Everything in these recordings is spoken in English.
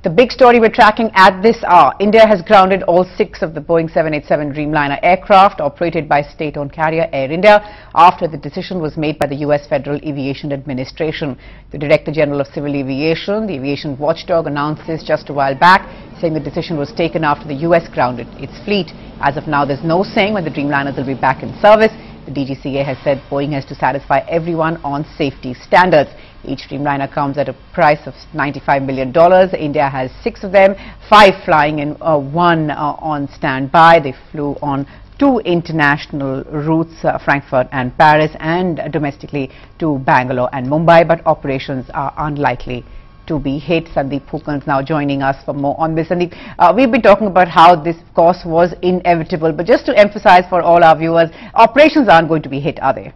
The big story we're tracking at this hour: India has grounded all 6 of the Boeing 787 Dreamliner aircraft operated by state-owned carrier Air India after the decision was made by the US Federal Aviation Administration. The Director General of Civil Aviation, the aviation watchdog, announced this just a while back, saying the decision was taken after the US grounded its fleet. As of now, there's no saying when the Dreamliners will be back in service. The DGCA has said Boeing has to satisfy everyone on safety standards. Each Dreamliner comes at a price of $95 million. India has 6 of them, 5 flying and 1 on standby. They flew on 2 international routes, Frankfurt and Paris, and domestically to Bangalore and Mumbai, but operations are unlikely to be hit. Sandeep Phookan is now joining us for more on this. Sandeep, we've been talking about how this, of course, was inevitable, but just to emphasize for all our viewers, operations aren't going to be hit, are they?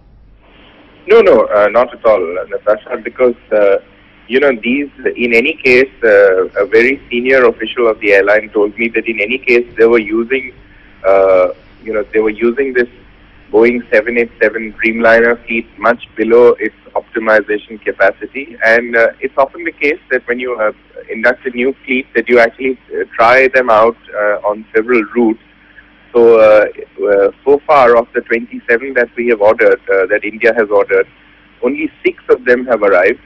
No, not at all, Natasha, because, these, in any case, a very senior official of the airline told me that in any case they were using, this Boeing 787 Dreamliner fleet much below its optimization capacity, and it's often the case that when you induct a new fleet that you actually try them out on several routes. So far of the 27 that we have ordered, that India has ordered, only 6 of them have arrived.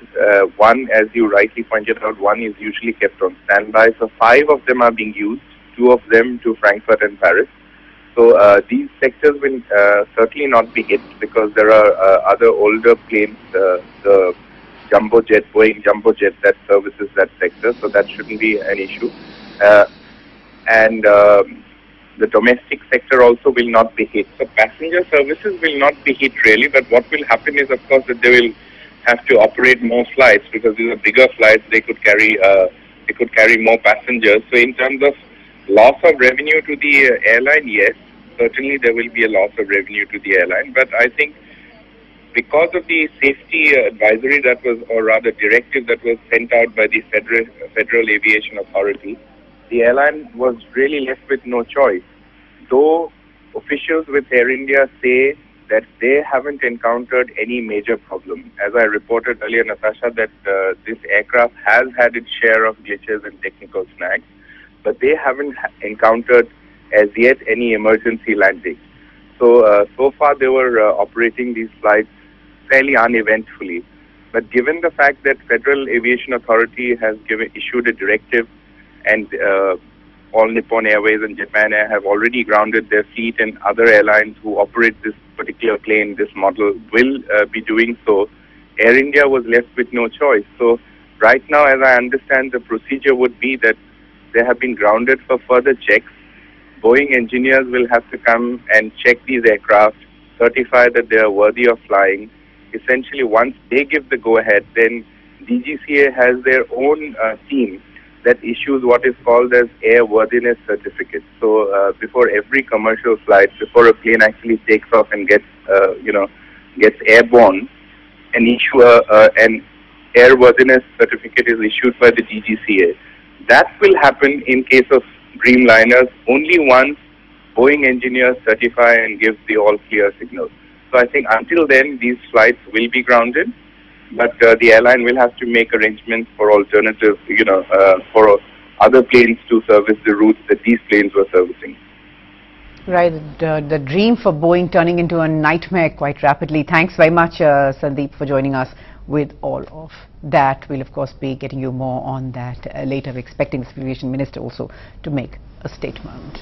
1, as you rightly pointed out, 1 is usually kept on standby. So 5 of them are being used, 2 of them to Frankfurt and Paris. So these sectors will certainly not be hit because there are other older planes, the jumbo jet, Boeing jumbo jet that services that sector. So that shouldn't be an issue. The domestic sector also will not be hit. So passenger services will not be hit really, but what will happen is, of course, that they will have to operate more flights because these are bigger flights. They could carry more passengers. So in terms of loss of revenue to the airline, yes, certainly there will be a loss of revenue to the airline. But I think because of the safety advisory that was, or rather directive that was sent out by the Federal Aviation Authority, the airline was really left with no choice. Though officials with Air India say that they haven't encountered any major problem. As I reported earlier, Natasha, that this aircraft has had its share of glitches and technical snags, but they haven't encountered as yet any emergency landings. So far they were operating these flights fairly uneventfully. But given the fact that Federal Aviation Authority has issued a directive, and All Nippon Airways and Japan Air have already grounded their fleet, and other airlines who operate this particular plane, this model, will be doing so, Air India was left with no choice. So right now, as I understand, the procedure would be that they have been grounded for further checks. Boeing engineers will have to come and check these aircraft, certify that they are worthy of flying. Essentially, once they give the go-ahead, then DGCA has their own team that issues what is called as airworthiness certificate. So before every commercial flight, before a plane actually takes off and gets airborne, an airworthiness certificate is issued by the DGCA. That will happen in case of Dreamliners only once Boeing engineers certify and give the all clear signal. So I think until then, these flights will be grounded. But the airline will have to make arrangements for alternatives, for other planes to service the routes that these planes were servicing. Right, the dream for Boeing turning into a nightmare quite rapidly. Thanks very much, Sandeep, for joining us with all of that. We'll, of course, be getting you more on that later. We're expecting the Civil Aviation Minister also to make a statement.